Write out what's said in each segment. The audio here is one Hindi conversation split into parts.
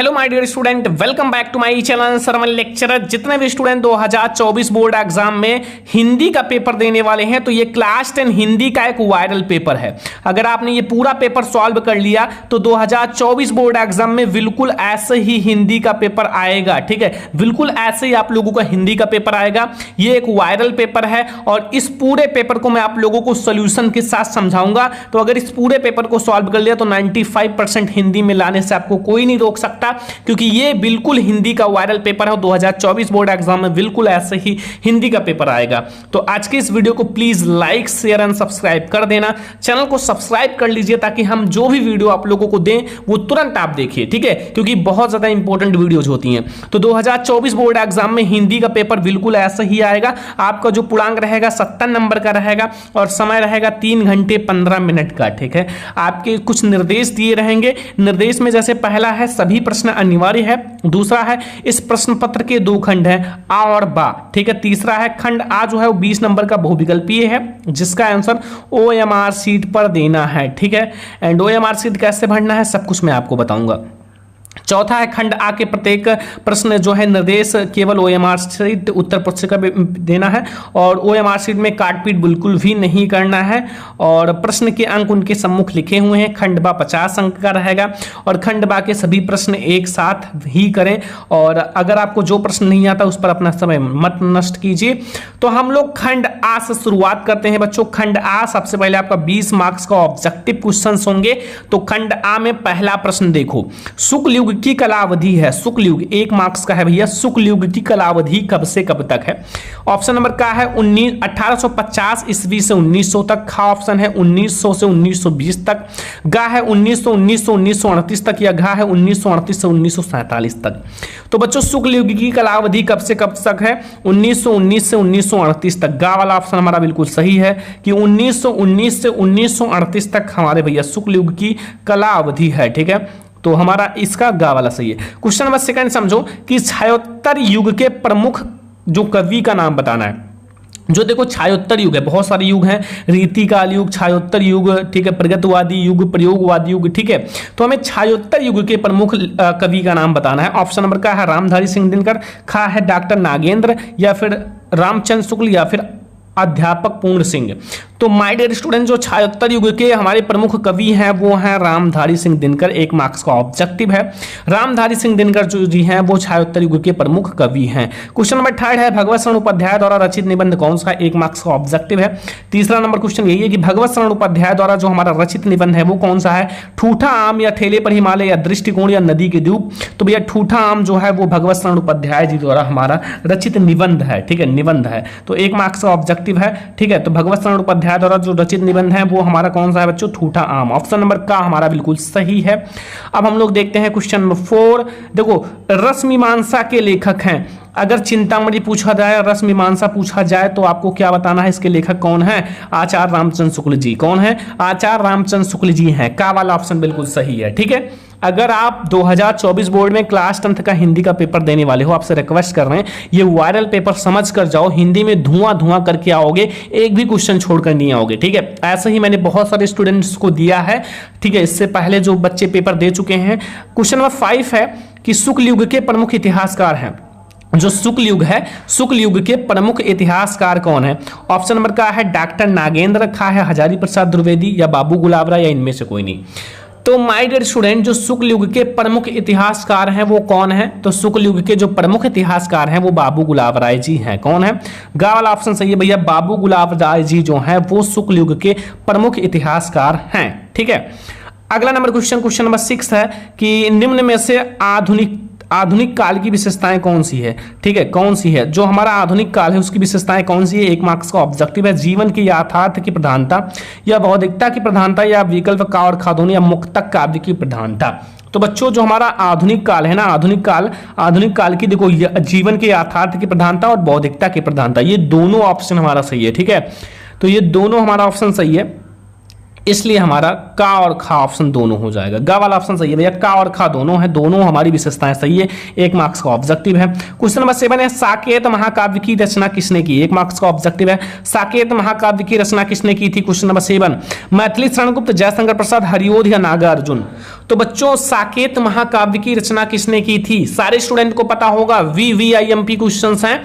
Hello my dear student, welcome back to my channel Sarvan lecturer. जितने भी स्टूडेंट 2024 बोर्ड एग्जाम में हिंदी का पेपर देने वाले हैं तो ये क्लास 10 हिंदी का एक वायरल पेपर है। अगर आपने ये पूरा पेपर सॉल्व कर लिया तो 2024 बोर्ड एग्जाम में बिल्कुल ऐसे ही हिंदी का पेपर आएगा। ठीक है, बिल्कुल ऐसे ही आप लोगों का हिंदी का पेपर आएगा। ये एक वायरल पेपर है और इस पूरे पेपर को मैं आप लोगों को सोल्यूशन के साथ समझाऊंगा। तो अगर इस पूरे पेपर को सॉल्व कर लिया तो 95% हिंदी में लाने से आपको कोई नहीं रोक सकता, क्योंकि ये बिल्कुल हिंदी का वायरल पेपर है। 2024 बोर्ड एग्जाम में बिल्कुल ऐसे ही हिंदी का पेपर आएगा। तो आज के इस वीडियो को please like share and subscribe कर देना। चैनल को सब्सक्राइब कर लीजिए ताकि हम जो भी वीडियो आप लोगों को दें वो तुरंत आप देखिए। ठीक है, क्योंकि बहुत ज्यादा इंपॉर्टेंट वीडियोज होती हैं। तो 2024 बोर्ड एग्जाम में हिंदी का पेपर बिल्कुल ऐसा ही आएगा। आपका जो पूर्णांक रहेगा 70 नंबर का रहेगा और समय रहेगा 3 घंटे 15 मिनट का। ठीक है, आपके कुछ निर्देश दिए रहेंगे। निर्देश में जैसे पहला है सभी प्रश्न अनिवार्य है, दूसरा है इस प्रश्न पत्र के 2 खंड हैं आ और बा। ठीक है, तीसरा है खंड आ जो है वो 20 नंबर का बहुविकल्पीय है जिसका आंसर OMR सीट पर देना है। ठीक है, एंड OMR सीट कैसे भरना है सब कुछ मैं आपको बताऊंगा। चौथा है खंड आ के प्रत्येक प्रश्न जो है निर्देश केवल OMR सीट उत्तर प्रश्न का देना है और OMR सीट में काटपीट बिल्कुल भी नहीं करना है और प्रश्न के अंक उनके सम्मुख लिखे हुए हैं। खंड बा 50 अंक का रहेगा और खंड बा के सभी प्रश्न एक साथ ही करें और अगर आपको जो प्रश्न नहीं आता उस पर अपना समय मत नष्ट कीजिए। तो हम लोग खंड आ से शुरुआत करते हैं बच्चों। खंड आ सबसे पहले आपका 20 मार्क्स का ऑब्जेक्टिव क्वेश्चन होंगे। तो खंड आ में पहला प्रश्न देखो, शुक्ल युग की कालावधि है। शुक्ल युग 1 मार्क्स का है भैया। शुक्ल युग की कालावधि कब से कब तक है? ऑप्शन नंबर का है 1850 ईस्वी से 1900 तक। खा ऑप्शन है 1900 से 1920 तक। गा है 1919 से 1938 तक या घा है 1938 से 1947 तक। तो बच्चों शुक्ल युग की कालावधि कब से कब तक है? 1919 से 1938 तक। गा वाला ऑप्शन हमारा बिल्कुल सही है कि 1919 से 1938 तक हमारे भैया शुक्ल युग की कालावधि है। ठीक है, तो हमारा इसका गा वाला सही है। क्वेश्चन नंबर सेकंड समझो कि छायोत्तर युग के प्रमुख जो कवि का नाम बताना है। जो देखो छायोत्तर युग है, बहुत सारे युग हैं, रीतिकाल युग, छायोत्तर युग, ठीक है, प्रगतवादी युग, प्रयोगवादी युग। ठीक है, तो हमें छायोत्तर युग के प्रमुख कवि का नाम बताना है। ऑप्शन नंबर का है रामधारी सिंह दिनकर, खा है डॉक्टर नागेंद्र या फिर रामचंद्र शुक्ल या फिर अध्यापक पूर्ण सिंह। तो माय डियर स्टूडेंट जो छायोत्तर युग के हमारे प्रमुख कवि हैं वो हैं रामधारी सिंह दिनकर। 1 मार्क्स का ऑब्जेक्टिव है। रामधारी सिंह दिनकर जो जी हैं वो छायोत्तर युग के प्रमुख कवि हैं। क्वेश्चन नंबर 3 है भगवत शरण उपाध्याय द्वारा रचित निबंध कौन सा? 1 मार्क्स का ऑब्जेक्टिव है। तीसरा नंबर क्वेश्चन यही है कि भगवत शरण उपाध्याय द्वारा जो हमारा रचित निबंध है वो कौन सा है? ठूठा आम या ठेले पर हिमालय या दृष्टिकोण या नदी के द्वीप। तो भैया ठूठा आम जो है वो भगवत शरण उपाध्याय जी द्वारा हमारा रचित निबंध है। ठीक है, निबंध है तो 1 मार्क्स का ऑब्जेक्टिव है। ठीक है, तो भगवत शरण उपाध्याय द्वारा जो रचित निबंध है वो हमारा कौन सा है बच्चों? ठूठा आम। ऑप्शन नंबर का हमारा बिल्कुल सही है। अब हम लोग देखते हैं क्वेश्चन नंबर 4। देखो रसमीमांसा के लेखक हैं। अगर चिंतामणि पूछा जाए, रसमीमांसा पूछा जाए तो आपको क्या बताना है? इसके लेखक कौन है? आचार्य रामचंद्र शुक्ल जी। कौन है? आचार्य रामचंद्र शुक्ल जी हैं। का वाला ऑप्शन बिल्कुल सही है। ठीक है, अगर आप 2024 बोर्ड में क्लास 10th का हिंदी का पेपर देने वाले हो, आपसे रिक्वेस्ट कर रहे हैं ये वायरल पेपर समझ कर जाओ। हिंदी में धुआं धुआं करके आओगे, एक भी क्वेश्चन छोड़कर नहीं आओगे। ठीक है, ऐसे ही मैंने बहुत सारे स्टूडेंट्स को दिया है। ठीक है, इससे पहले जो बच्चे पेपर दे चुके हैं। क्वेश्चन नंबर 5 है कि शुक्ल युग के प्रमुख इतिहासकार हैं। जो शुक्ल युग है, शुक्ल युग के प्रमुख इतिहासकार कौन है? ऑप्शन नंबर का है डॉक्टर नागेंद्र, खा है हजारी प्रसाद द्विवेदी या बाबू गुलाबरा या इनमें से कोई नहीं। तो माय डियर स्टूडेंट जो शुक्ल युग के प्रमुख इतिहासकार हैं वो कौन है? तो शुक्ल युग के जो प्रमुख इतिहासकार हैं वो बाबू गुलाब राय जी हैं। कौन है? गा वाला ऑप्शन सही है भैया। बाबू गुलाब राय जी जो हैं वो शुक्ल युग के प्रमुख इतिहासकार हैं। ठीक है, अगला नंबर क्वेश्चन नंबर 6 है कि निम्न में से आधुनिक काल की विशेषताएं कौन सी है? ठीक है, कौन सी है? जो हमारा आधुनिक काल है उसकी विशेषताएं कौन सी है? 1 मार्क्स का ऑब्जेक्टिव है। जीवन की यथार्थ की प्रधानता या बौद्धिकता की प्रधानता या विकल्प का और खादोनी या मुक्तक काव्य की प्रधानता। तो बच्चों जो हमारा आधुनिक काल है ना, आधुनिक काल की देखो जीवन के यथार्थ की प्रधानता और बौद्धिकता की प्रधानता, ये दोनों ऑप्शन हमारा सही है। ठीक है, तो ये दोनों हमारा ऑप्शन सही है। इसलिए हमारा का और खा ऑप्शन दोनों हो जाएगा। गा वाला ऑप्शन सही है भैया, का और खा दोनों है, दोनों हमारी विशेषताएं सही है। 1 मार्क्स का ऑब्जेक्टिव है। क्वेश्चन नंबर 7 है, साकेत महाकाव्य की रचना किसने की? 1 मार्क्स का ऑब्जेक्टिव है। साकेत महाकाव्य की रचना किसने की थी? Question number 7। मैथिली शरणगुप्त, जयशंकर प्रसाद, हरिओध या नागार्जुन? तो बच्चों साकेत महाकाव्य की रचना किसने की थी? सारे स्टूडेंट को पता होगा, VVIMP क्वेश्चन हैं।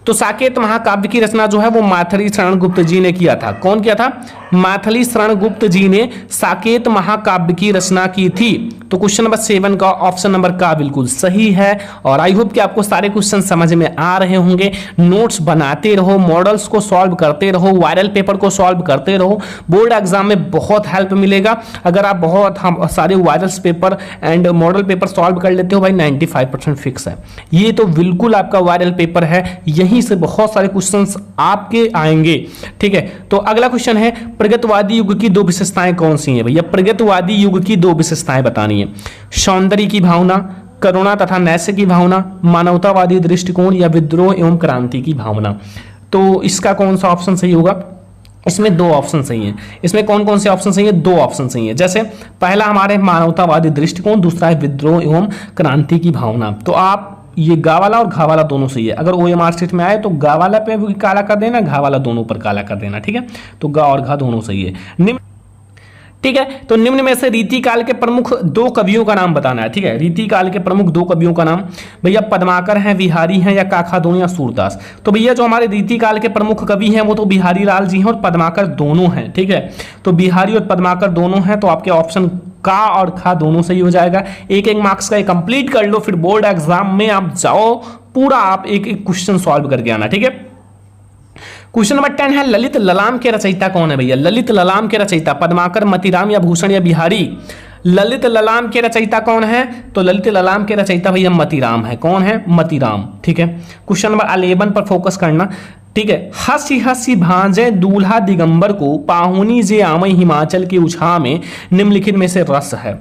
तो साकेत महाकाव्य की रचना जो है वो मैथिली शरणगुप्त जी ने किया था। कौन किया था? मैथिली शरणगुप्त जी ने साकेत महाकाव्य की रचना की थी। तो क्वेश्चन नंबर 7 का ऑप्शन नंबर का बिल्कुल सही है। और आई होप कि आपको सारे क्वेश्चन समझ में आ रहे होंगे। नोट्स बनाते रहो, मॉडल्स को सॉल्व करते रहो, वायरल पेपर को सॉल्व करते रहो, बोर्ड एग्जाम में बहुत हेल्प मिलेगा। अगर आप बहुत सारे viral paper and model paper solve कर लेते हो भाई, 95% फिक्स है। ये तो बिल्कुल आपका वायरल पेपर है, यहीं से बहुत सारे क्वेश्चंस आपके आएंगे। ठीक है, तो अगला क्वेश्चन है, प्रगतवादी युग की 2 विशेषताएं कौन सी हैं? भैया प्रगतवादी युग की 2 विशेषताएं बतानी है। सौंदर्य की भावना, करुणा तथा नैस्य की भावना, मानवतावादी दृष्टिकोण या विद्रोह एवं क्रांति की भावना। तो इसका कौन सा ऑप्शन सही होगा? इसमें 2 ऑप्शन सही हैं। इसमें कौन कौन से ऑप्शन सही है? 2 ऑप्शन सही है। जैसे पहला हमारे मानवतावादी दृष्टिकोण, दूसरा है विद्रोह एवं क्रांति की भावना। तो आप ये गा वाला और घा वाला दोनों सही है। अगर OMR शीट में आए तो गा वाला पे भी काला कर देना, घा वाला दोनों पर काला कर देना। ठीक है, तो गा और घा दोनों सही है। निम्न, ठीक है, तो निम्न में से रीति काल के प्रमुख 2 कवियों का नाम बताना है। ठीक है, रीति काल के प्रमुख 2 कवियों का नाम भैया पद्माकर हैं, बिहारी हैं या काखादोन या सूरदास? तो भैया जो हमारे रीति काल के प्रमुख कवि हैं वो तो बिहारी लाल जी हैं और पद्माकर दोनों हैं। ठीक है, तो बिहारी और पद्माकर दोनों हैं, तो आपके ऑप्शन का और खा दोनों सही हो जाएगा। 1-1 मार्क्स का कंप्लीट कर लो, फिर बोर्ड एग्जाम में आप जाओ पूरा आप एक एक क्वेश्चन सॉल्व करके आना। ठीक है, क्वेश्चन नंबर 10 है, ललित ललाम के रचयिता कौन है? भैया ललित ललाम के रचयिता पद्माकर, मतीराम या भूषण या बिहारी? ललित ललाम के रचयिता कौन है? तो ललित ललाम के रचयिता भैया मतीराम है। कौन है? मतीराम। ठीक है, क्वेश्चन नंबर 11 पर फोकस करना। ठीक है, हसी हसी भांजे दूल्हा दिगंबर को, पाहुनी जे आमई हिमाचल के उछा में, निम्नलिखित में से रस है।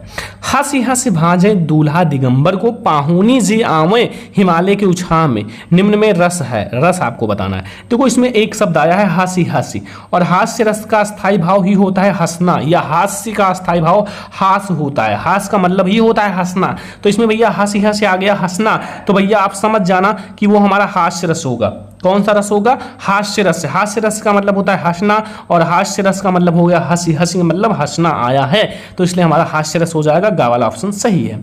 हसी हसी भांजे दूल्हा दिगंबर को, पाहुनी जे आमई हिमालय के उछा में, निम्न में रस है। रस आपको बताना है। देखो इसमें एक शब्द आया है हसी हसी, और हास्य रस का स्थायी भाव ही होता है हंसना, या हास्य का स्थायी भाव हास होता है। हास का मतलब ही होता है हंसना। तो इसमें भैया हसी हसी आ गया हंसना, तो भैया आप समझ जाना कि वो हमारा हास्य रस होगा। कौन सा रस होगा? हास्य रस। हास्य रस का मतलब होता है हंसना, और हास्य रस का मतलब हो गया हंसी, हंसी मतलब हंसना आया है, तो इसलिए हमारा हास्य रस हो जाएगा। गा वाला ऑप्शन सही है।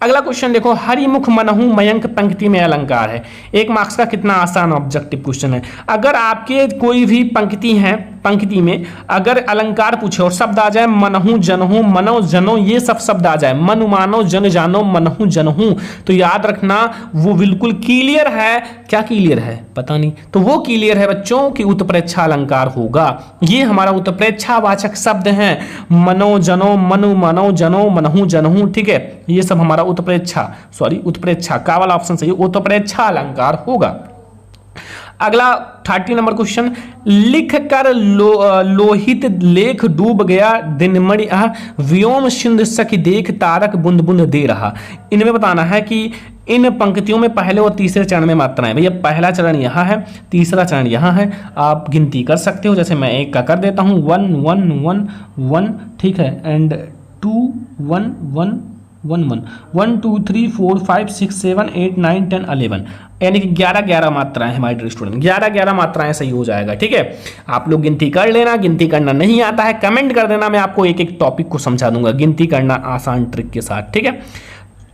अगला क्वेश्चन देखो, हरिमुख मनहु मयंक पंक्ति में अलंकार है। 1 मार्क्स का कितना आसान ऑब्जेक्टिव क्वेश्चन है। अगर आपके कोई भी पंक्ति है, पंक्ति में अगर अलंकार पूछे और शब्द आ जाए मनहु जनहु मनो जनो, ये सब शब्द आ जाए, मनु मानो जन जानो मनहु जनहु, तो याद रखना वो बिल्कुल क्लियर है। क्या क्लियर है? पता नहीं। तो वो क्लियर है बच्चों कि उत्प्रेक्षा अलंकार होगा। ये हमारा उत्प्रेक्षा वाचक शब्द है। मनो जनो, मनु मनो जनो, मनहु जनहु। ठीक है, ये सब हमारा उत्प्रेक्षा का वाला ऑप्शन सही, उत्प्रेक्षा अलंकार होगा। अगला 30 नंबर क्वेश्चन, लिख कर लोहित लेख डूब गया दिनमणि व्योम सिंधु सखी देख तारक बुंद बुंद दे रहा। इनमें बताना है कि इन पंक्तियों में पहले और तीसरे चरण में मात्राएं। भैया पहला चरण यहाँ है, तीसरा चरण यहाँ है। आप गिनती कर सकते हो, जैसे मैं एक का कर देता हूँ 1 1 1 1। ठीक है, एंड 2 1 1 1 1 1 2 3 4 5 6 7 8 9 10 11, यानी कि 11 मात्राएं हैं हमारे स्टूडेंट। 11 मात्राएं सही हो जाएगा। ठीक है, आप लोग गिनती कर लेना। गिनती करना नहीं आता है कमेंट कर देना, मैं आपको एक एक टॉपिक को समझा दूंगा गिनती करना आसान ट्रिक के साथ। ठीक है,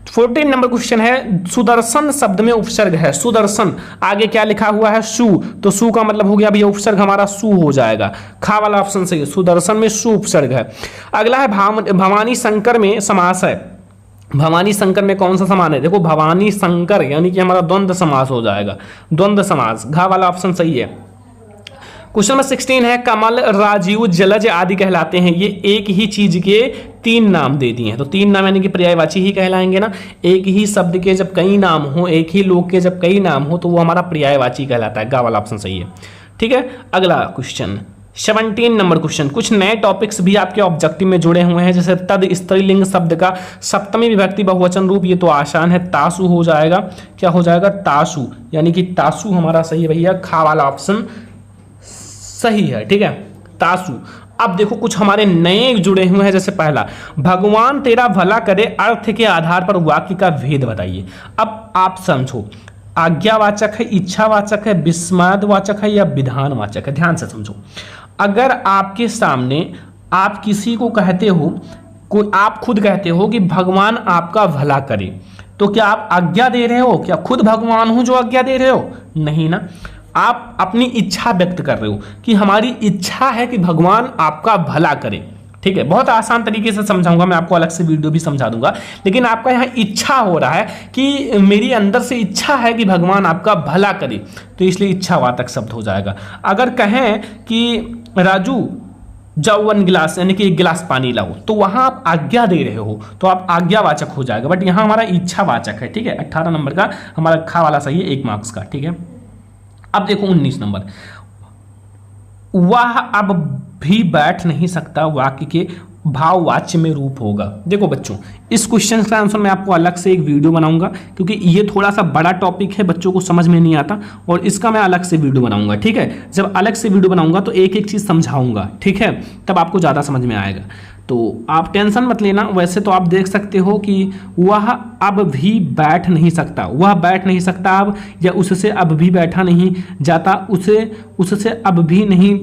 14 नंबर क्वेश्चन है, सुदर्शन शब्द में उपसर्ग है। सुदर्शन आगे क्या लिखा हुआ है? सु, तो सु का मतलब हो गया भैया उपसर्ग हमारा सु हो जाएगा। खा वाला ऑप्शन सही है, सुदर्शन में सु उपसर्ग है। अगला है भवानी शंकर में समास है। भवानी शंकर में कौन सा समान है? देखो भवानी शंकर यानी कि हमारा द्वंद्व समास हो जाएगा, द्वंद्व समास। घा वाला ऑप्शन सही है। क्वेश्चन नंबर 16 है, कमल राजीव जलज आदि कहलाते हैं। ये एक ही चीज के 3 नाम दे दिए हैं, तो 3 नाम यानी कि पर्यायवाची ही कहलाएंगे ना। एक ही शब्द के जब कई नाम हो, एक ही लोग के जब कई नाम हो, तो वो हमारा पर्यायवाची कहलाता है। गा वाला ऑप्शन सही है। ठीक है, अगला क्वेश्चन 17 नंबर क्वेश्चन, कुछ नए टॉपिक्स भी आपके ऑब्जेक्टिव में जुड़े हुए हैं, जैसे तद स्त्रीलिंग शब्द का सप्तमी विभक्ति बहुवचन रूप। ये तो आसान है, तासु हो जाएगा। क्या हो जाएगा? तासु, यानी कि तासु हमारा सही है भैया। खा वाला ऑप्शन सही है। ठीक है, तासु। अब देखो कुछ हमारे नए जुड़े हुए हैं, जैसे पहला, भगवान तेरा भला करे अर्थ के आधार पर वाक्य का भेद बताइए। अब आप समझो, आज्ञावाचक है, इच्छावाचक है, विस्मादवाचक है या विधानवाचक है। ध्यान से समझो, अगर आपके सामने आप किसी को कहते हो, कोई आप खुद कहते हो कि भगवान आपका भला करे, तो क्या आप आज्ञा दे रहे हो? क्या खुद भगवान हो जो आज्ञा दे रहे हो? नहीं ना, आप अपनी इच्छा व्यक्त कर रहे हो कि हमारी इच्छा है कि भगवान आपका भला करे। ठीक है, बहुत आसान तरीके से समझाऊंगा मैं आपको, अलग से वीडियो भी समझा दूंगा, लेकिन आपका यहाँ इच्छा हो रहा है कि मेरी अंदर से इच्छा है कि भगवान आपका भला करे, तो इसलिए इच्छावाचक शब्द हो जाएगा। अगर कहें कि राजू जाओ 1 गिलास, यानी कि 1 गिलास पानी लाओ, तो वहां आप आज्ञा दे रहे हो, तो आप आज्ञावाचक हो जाएगा, बट यहाँ हमारा इच्छावाचक है। ठीक है, 18 नंबर का हमारा खा वाला सही है, 1 मार्क्स का। ठीक है, अब देखो 19 नंबर, वह अब भी बैठ नहीं सकता वाक्य के भाववाच्य में रूप होगा। देखो बच्चों, इस क्वेश्चन का आंसर मैं आपको अलग से एक वीडियो बनाऊंगा, क्योंकि ये थोड़ा सा बड़ा टॉपिक है, बच्चों को समझ में नहीं आता, और इसका मैं अलग से वीडियो बनाऊंगा। ठीक है, जब अलग से वीडियो बनाऊंगा तो एक एक चीज समझाऊंगा। ठीक है, तब आपको ज्यादा समझ में आएगा, तो आप टेंशन मत लेना। वैसे तो आप देख सकते हो कि वह अब भी बैठ नहीं सकता, वह बैठ नहीं सकता अब, या उससे अब भी बैठा नहीं जाता, उससे अब भी नहीं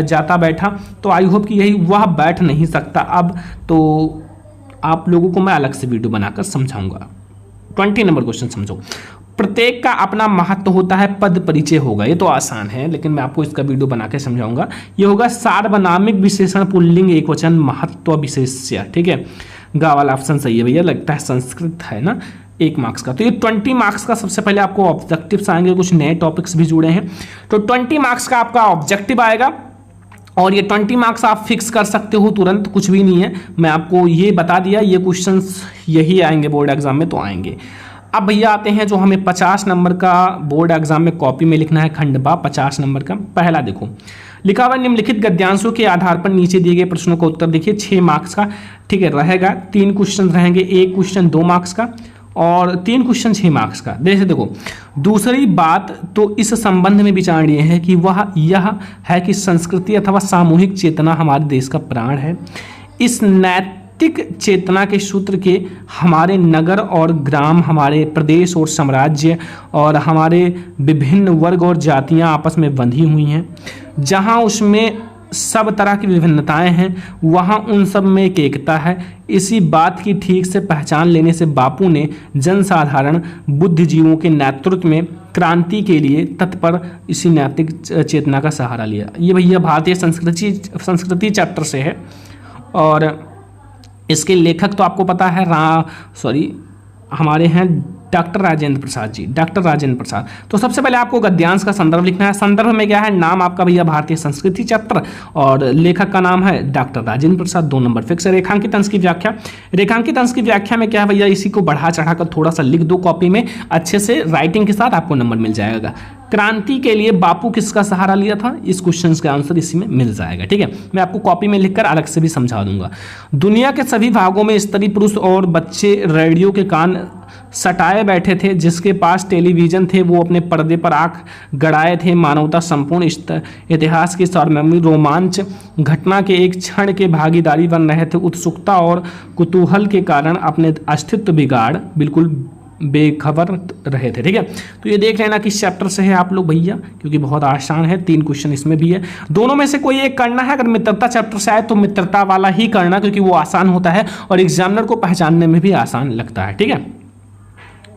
जाता बैठा, तो आई होप कि यही वह बैठ नहीं सकता अब, तो आप लोगों को मैं अलग से वीडियो बनाकर समझाऊंगा। 20 नंबर क्वेश्चन समझो, प्रत्येक का अपना महत्व होता है, पद परिचय होगा। ये तो आसान है, लेकिन मैं आपको इसका वीडियो बना के समझाऊंगा। ये होगा सार्वनामिक विशेषण पुल्लिंग एकवचन महत्व विशेष्य। ठीक है, गा वाला ऑप्शन सही है भैया, लगता है संस्कृत है ना, 1 मार्क्स का। तो ये 20 मार्क्स का सबसे पहले आपको ऑब्जेक्टिव्स आएंगे, कुछ नए टॉपिक्स भी जुड़े हैं, तो 20 मार्क्स का आपका ऑब्जेक्टिव आएगा, और ये 20 मार्क्स आप फिक्स कर सकते हो तुरंत, कुछ भी नहीं है, मैं आपको ये बता दिया, ये क्वेश्चंस यही आएंगे बोर्ड एग्जाम में, तो आएंगे। अब भैया आते हैं जो हमें 50 नंबर का बोर्ड एग्जाम में कॉपी में लिखना है, खंड बा 50 नंबर का। पहला देखो, लिखा हुआ निम्नलिखित गद्यांशों के आधार पर नीचे दिए गए प्रश्नों का उत्तर देखिए, 6 मार्क्स का। ठीक है, रहेगा 3 क्वेश्चन रहेंगे, 1 क्वेश्चन 2 मार्क्स का और 3 क्वेश्चन 6 मार्क्स का। जैसे देखो, दूसरी बात तो इस संबंध में विचारणीय है कि वह यह है कि संस्कृति अथवा सामूहिक चेतना हमारे देश का प्राण है। इस नैतिक चेतना के सूत्र के हमारे नगर और ग्राम, हमारे प्रदेश और साम्राज्य और हमारे विभिन्न वर्ग और जातियां आपस में बंधी हुई हैं। जहां उसमें सब तरह की विभिन्नताएं हैं, वहां उन सब में एक एकता है। इसी बात की ठीक से पहचान लेने से बापू ने जनसाधारण बुद्धिजीवों के नेतृत्व में क्रांति के लिए तत्पर इसी नैतिक चेतना का सहारा लिया। ये भैया भारतीय संस्कृति चैप्टर से है, और इसके लेखक तो आपको पता है हमारे हैं डॉक्टर राजेंद्र प्रसाद जी, डॉक्टर राजेंद्र प्रसाद। तो सबसे पहले आपको गद्यांश का संदर्भ लिखना है। संदर्भ में क्या है, नाम आपका भैया भारतीय संस्कृति चैप्टर, और लेखक का नाम है doctor Rajendra Prasad, 2 number fix है। रेखांकित अंश की व्याख्या, रेखांकित अंश की व्याख्या में क्या है भैया, इसी को बढ़ा चढ़ाकर थोड़ा सा लिख दो कॉपी में, अच्छे से राइटिंग के साथ आपको नंबर मिल जाएगा। क्रांति के लिए बापू किसका सहारा लिया था, इस क्वेश्चन का आंसर इसी में मिल जाएगा। ठीक है, मैं आपको कॉपी में लिखकर अलग से भी समझा दूंगा। दुनिया के सभी भागों में स्त्री पुरुष और बच्चे रेडियो के कान सटाए बैठे थे, जिसके पास टेलीविजन थे वो अपने पर्दे पर आंख गड़ाए थे। मानवता संपूर्ण इतिहास की सार्वभौमिक रोमांच घटना के एक क्षण के भागीदारी बन रहे थे। उत्सुकता और कुतूहल के कारण अपने अस्तित्व बिगाड़ बिल्कुल बेखबर रहे थे। ठीक है, तो ये देख लेना किस चैप्टर से है आप लोग भैया, क्योंकि बहुत आसान है, 3 क्वेश्चन इसमें भी है। दोनों में से कोई एक करना है। अगर मित्रता चैप्टर से आए तो मित्रता वाला ही करना, क्योंकि वो आसान होता है और एग्जामिनर को पहचानने में भी आसान लगता है। ठीक है,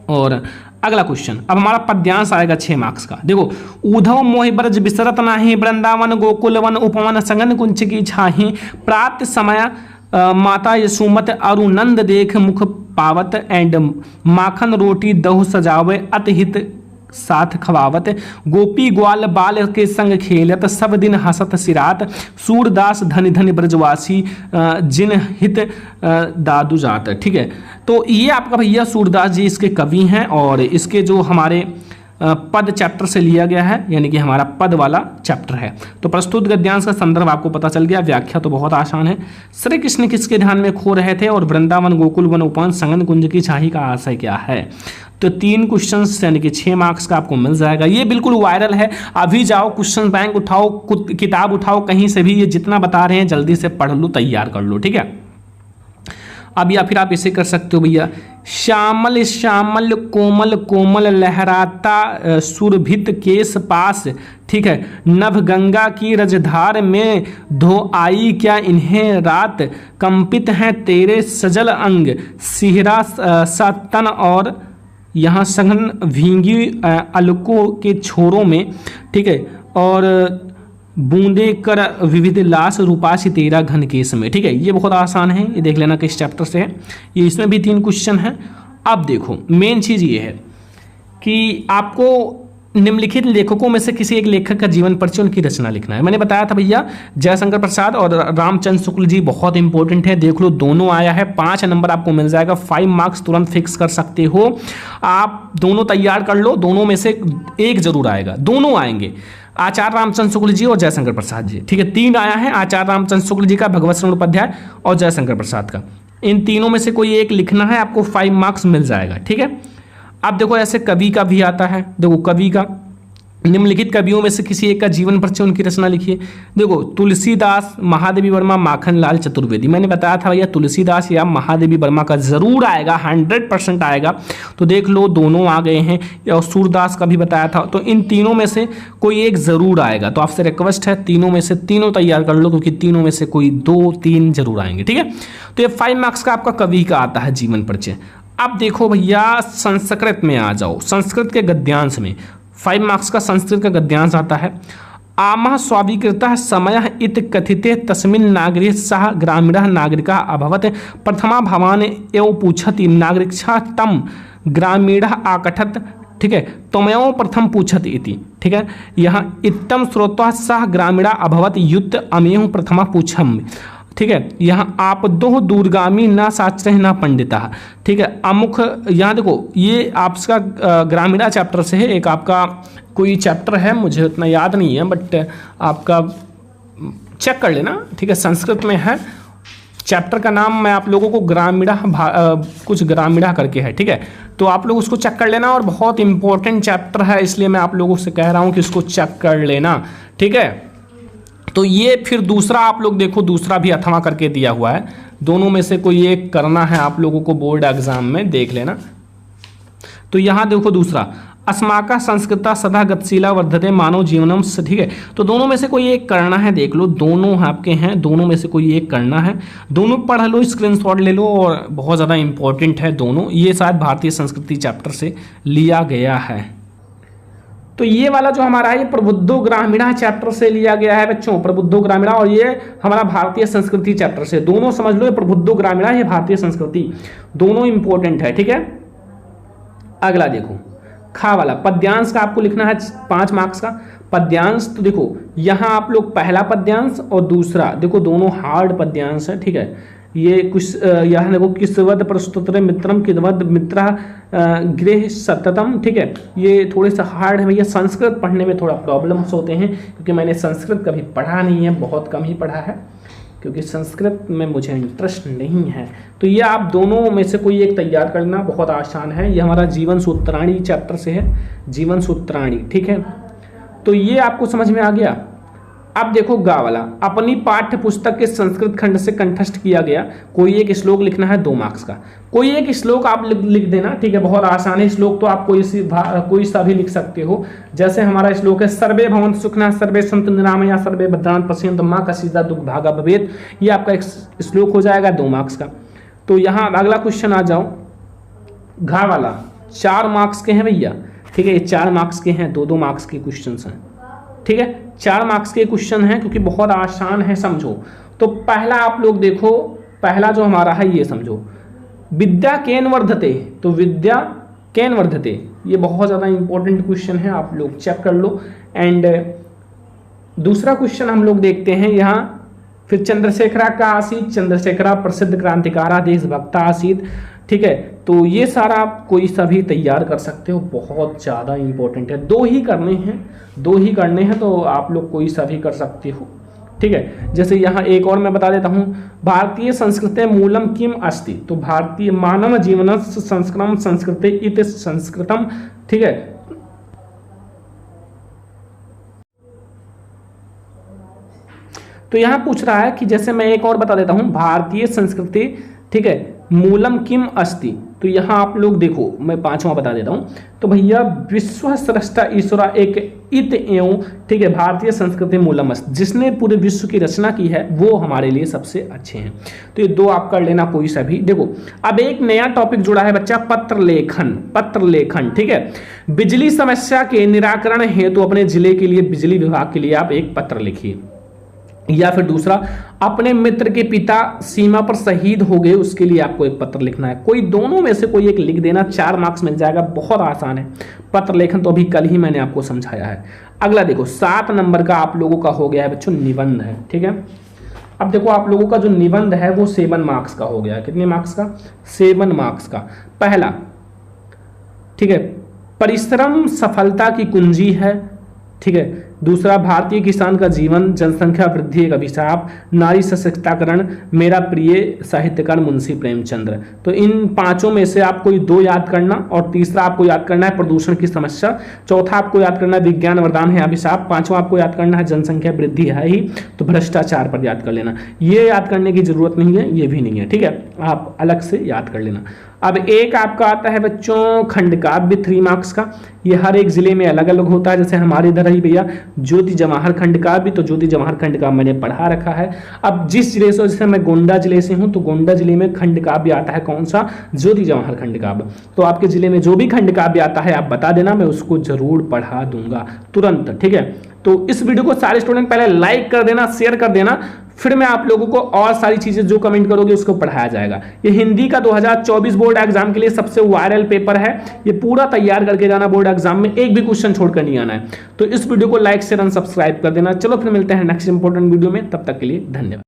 और अगला क्वेश्चन अब हमारा पद्यांश आएगा 6 मार्क्स का। देखो, उधव मोहि ब्रज बिसरत नाही, वृंदावन गोकुल वन उपवन संगन कुंच की छाही, प्रात समय माता यशोमत अरुनंद देख मुख पावत, एंड माखन रोटी दहु सजावे अतहित साथ खवावत, गोपी ग्वाल बाल के संग खेलत, सब दिन हसत सिरात, सूरदास धन धन ब्रजवासी जिन हित दादू जात। ठीक है, तो ये आपका भैया सूरदास जी इसके कवि हैं, और इसके जो हमारे पद चैप्टर से लिया गया है, यानी कि हमारा पद वाला चैप्टर है। तो प्रस्तुत गद्यांश का संदर्भ आपको पता चल गया। व्याख्या तो बहुत आसान है। श्री कृष्ण किसके ध्यान में खो रहे थे, और वृंदावन गोकुल वन उपवन संगन कुंज की छाही का आशय क्या है। तो 3 क्वेश्चन यानी कि 6 मार्क्स का आपको मिल जाएगा। ये बिल्कुल वायरल है, अभी जाओ क्वेश्चन बैंक उठाओ, किताब उठाओ कहीं से भी, ये जितना बता रहे हैं जल्दी से पढ़ लो, तैयार कर लो, ठीक है। अब या फिर आप इसे कर सकते हो भैया, श्यामल श्यामल कोमल कोमल लहराता सुरभित केश पास, ठीक है, नभ गंगा की रजधार में धो आई क्या इन्हें रात, कंपित हैं तेरे सजल अंग सिहरा सा तन, और यहाँ सघन भींगी अलकों के छोरों में, ठीक है, और बूंदे कर विविध लाश रूपासी तेरा घन केस में, ठीक है। ये बहुत आसान है, ये देख लेना किस चैप्टर से है, ये इसमें भी 3 क्वेश्चन है। अब देखो मेन चीज ये है कि आपको निम्नलिखित लेखकों में से किसी एक लेखक का जीवन परिचय, उनकी रचना लिखना है। मैंने बताया था भैया जयशंकर प्रसाद और रामचंद्र शुक्ल जी बहुत इंपॉर्टेंट है, देख लो दोनों आया है, 5 नंबर आपको मिल जाएगा, 5 मार्क्स तुरंत फिक्स कर सकते हो आप, दोनों तैयार कर लो, दोनों में से एक जरूर आएगा, दोनों आएंगे, आचार्य रामचंद्र शुक्ल जी और जयशंकर प्रसाद जी, ठीक है। 3 आया है, आचार्य रामचंद्र शुक्ल जी का, भगवत शरण उपाध्याय और जयशंकर प्रसाद का, इन तीनों में से कोई एक लिखना है, आपको 5 मार्क्स मिल जाएगा, ठीक है। अब देखो ऐसे कवि का भी आता है, देखो कवि का, निम्नलिखित कवियों में से किसी एक का जीवन परिचय, उनकी रचना लिखिए। देखो तुलसीदास, महादेवी वर्मा, माखनलाल चतुर्वेदी, मैंने बताया था भैया तुलसीदास या महादेवी वर्मा का जरूर आएगा, 100% आएगा, तो देख लो दोनों आ गए हैं, और सूरदास का भी बताया था, तो इन तीनों में से कोई एक जरूर आएगा, तो आपसे रिक्वेस्ट है तीनों में से तीनों तैयार कर लो, क्योंकि तीनों में से कोई 2-3 जरूर आएंगे, ठीक है। तो ये 5 मार्क्स का आपका कवि का आता है जीवन परिचय। अब देखो भैया संस्कृत में आ जाओ, संस्कृत के गद्यांश में 5 मार्क्स का संस्कृत का गद्यांश आता है। आमः स्वाभिकृतः समयः इत कथिते तस्मिन् नागरिक सह ग्रामीणः नागरिकः अभवत्, प्रथमा भवान एव पूछति नागरिकः तम ग्रामीणः आकठत, ठीक है, तमयो प्रथम पूछत इति, ठीक है। यहाँ इत्तम स्रोतः सह ग्रामीणः अभवत् युक्त अमेहु प्रथमा पूछम, ठीक है। यहाँ आप दो दूरगामी न शास्त्र न पंडिता, ठीक है। अमुख, यहाँ देखो ये आपका ग्रामीणा चैप्टर से है, एक आपका कोई चैप्टर है मुझे उतना याद नहीं है, बट आपका चेक कर लेना, ठीक है, संस्कृत में है, चैप्टर का नाम मैं आप लोगों को ग्रामीणा कुछ ग्रामीणा करके है, ठीक है, तो आप लोग उसको चेक कर लेना, और बहुत इंपॉर्टेंट चैप्टर है, इसलिए मैं आप लोगों से कह रहा हूँ कि इसको चेक कर लेना, ठीक है। तो ये फिर दूसरा आप लोग देखो, दूसरा भी अथवा करके दिया हुआ है, दोनों में से कोई एक करना है आप लोगों को बोर्ड एग्जाम में, देख लेना। तो यहाँ देखो दूसरा, अस्माका संस्कृता सदा गतिशीला वर्धते मानव जीवनम, ठीक है, तो दोनों में से कोई एक करना है, देख लो दोनों आपके हैं, दोनों में से कोई एक करना है, दोनों पढ़ लो, स्क्रीनशॉट ले लो, और बहुत ज़्यादा इंपॉर्टेंट है दोनों, ये शायद भारतीय संस्कृति चैप्टर से लिया गया है। तो ये वाला जो हमारा है ये प्रबुद्धो ग्रामीणा चैप्टर से लिया गया है बच्चों, प्रबुद्धो ग्रामीणा, और ये हमारा भारतीय संस्कृति चैप्टर से, दोनों समझ लो, ये प्रबुद्धो ग्रामीणा, ये भारतीय संस्कृति, दोनों इंपॉर्टेंट है, ठीक है। अगला देखो खा वाला, पद्यांश का आपको लिखना है 5 मार्क्स का पद्यांश। तो देखो यहाँ आप लोग पहला पद्यांश और दूसरा, देखो दोनों हार्ड पद्यांश है, ठीक है। ये कुछ यहाँ देखो, किसवद प्रस्तुत्र मित्रम किदवद मित्र गृह सततम, ठीक है, ये थोड़े से हार्ड है भैया, संस्कृत पढ़ने में थोड़ा प्रॉब्लम्स होते हैं, क्योंकि मैंने संस्कृत कभी पढ़ा नहीं है, बहुत कम ही पढ़ा है, क्योंकि संस्कृत में मुझे इंटरेस्ट नहीं है। तो ये आप दोनों में से कोई एक तैयार करना, बहुत आसान है, ये हमारा जीवन सूत्राणी चैप्टर से है, जीवन सूत्राणी, ठीक है। तो ये आपको समझ में आ गया। अब देखो गा वाला, अपनी पाठ्य पुस्तक के संस्कृत खंड से कंठस्थ किया गया कोई एक श्लोक लिखना है, 2 मार्क्स का, कोई एक श्लोक आप लिख देना, ठीक है, बहुत आसान है, श्लोक तो आप कोई सा भी लिख सकते हो। जैसे हमारा श्लोक है, सर्वे भवन्तु सुखिनः सर्वे सन्तु निरामया सर्वे भद्राणि पश्यन्तु मा कश्चित् दुःखभाग् भवेत्, ये आपका एक श्लोक हो जाएगा 2 मार्क्स का। तो यहाँ अगला क्वेश्चन आ जाओ, घा वाला 4 मार्क्स के हैं भैया, ठीक है, ये 4 मार्क्स के हैं, 2-2 मार्क्स के क्वेश्चन हैं, ठीक है, 4 मार्क्स के क्वेश्चन हैं, क्योंकि बहुत आसान है, समझो। तो पहला आप लोग देखो, पहला जो हमारा है ये समझो, विद्या केन वर्धते, तो विद्या केन वर्धते, ये बहुत ज़्यादा इंपॉर्टेंट क्वेश्चन है, आप लोग चेक कर लो। एंड दूसरा क्वेश्चन हम लोग देखते हैं यहाँ, फिर चंद्रशेखरा का आसीत, चंद्रशेखरा प्रसिद्ध क्रांतिकारा देशभक्ता आसीत, ठीक है। तो ये सारा आप कोई सा भी तैयार कर सकते हो, बहुत ज़्यादा इंपॉर्टेंट है, 2 ही करने हैं, 2 ही करने हैं, तो आप लोग कोई सा भी कर सकते हो, ठीक है। जैसे यहाँ एक और मैं बता देता हूँ, भारतीय संस्कृति मूलम किम अस्ति, तो भारतीय मानव जीवन संस्कृतम संस्कृति इत संस्कृतम, ठीक है। तो यहां पूछ रहा है कि जैसे मैं एक और बता देता हूं, भारतीय संस्कृति, ठीक है, मूलम किम अस्ति, तो यहां आप लोग देखो मैं 5वां बता देता हूं। तो भैया विश्व स्रष्टा ईश्वरा एक इत एवं, ठीक है, भारतीय संस्कृति मूलम अस्ति, जिसने पूरे विश्व की रचना की है वो हमारे लिए सबसे अच्छे हैं। तो ये 2 आप कर लेना कोई सा भी। देखो अब एक नया टॉपिक जुड़ा है बच्चा, पत्र लेखन। पत्र लेखन, ठीक है, बिजली समस्या के निराकरण हेतु तो अपने जिले के लिए, बिजली विभाग के लिए आप एक पत्र लिखिए। या फिर दूसरा, अपने मित्र के पिता सीमा पर शहीद हो गए, उसके लिए आपको एक पत्र लिखना है। कोई दोनों में से कोई एक लिख देना, 4 मार्क्स मिल जाएगा, बहुत आसान है। पत्र लेखन तो अभी कल ही मैंने आपको समझाया है। अगला देखो 7 नंबर का आप लोगों का हो गया है बच्चों, निबंध है, ठीक है। अब देखो आप लोगों का जो निबंध है वो 7 मार्क्स का हो गया है। कितने मार्क्स का? 7 मार्क्स का। पहला, ठीक है, परिश्रम सफलता की कुंजी है, ठीक है। दूसरा, भारतीय किसान का जीवन, जनसंख्या वृद्धि एक अभिशाप, नारी सशक्तिकरण, मेरा प्रिय साहित्यकार मुंशी प्रेमचंद्र। तो इन 5 में से आप कोई 2 याद करना, और तीसरा आपको याद करना है प्रदूषण की समस्या, चौथा आपको याद करना है विज्ञान वरदान है अभिशाप, 5वां आपको याद करना है जनसंख्या वृद्धि है ही, तो भ्रष्टाचार पर याद कर लेना। ये याद करने की जरूरत नहीं है, ये भी नहीं है, ठीक है, आप अलग से याद कर लेना। अब एक आपका आता है बच्चों खंडकाव्य 3 मार्क्स का। ये हर एक जिले में अलग अलग होता है। जैसे हमारे इधर ही भैया ज्योति जवाहर खंडकाव्य, तो ज्योति जवाहर खंडकाव्य मैंने पढ़ा रखा है। अब जिस जिले से, जैसे मैं गोंडा जिले से हूं, तो गोंडा जिले में खंडकाव्य आता है कौन सा? ज्योति जवाहर खंडकाव्य। तो आपके जिले में जो भी खंडकाव्य आता है आप बता देना, मैं उसको जरूर पढ़ा दूंगा तुरंत, ठीक है। तो इस वीडियो को सारे स्टूडेंट पहले लाइक कर देना, शेयर कर देना, फिर मैं आप लोगों को और सारी चीजें जो कमेंट करोगे उसको पढ़ाया जाएगा। ये हिंदी का 2024 बोर्ड एग्जाम के लिए सबसे वायरल पेपर है। ये पूरा तैयार करके जाना बोर्ड एग्जाम में, एक भी क्वेश्चन छोड़कर नहीं आना है। तो इस वीडियो को लाइक शेयर एंड सब्सक्राइब कर देना। चलो फिर मिलते हैं नेक्स्ट इंपॉर्टेंट वीडियो में, तब तक के लिए धन्यवाद।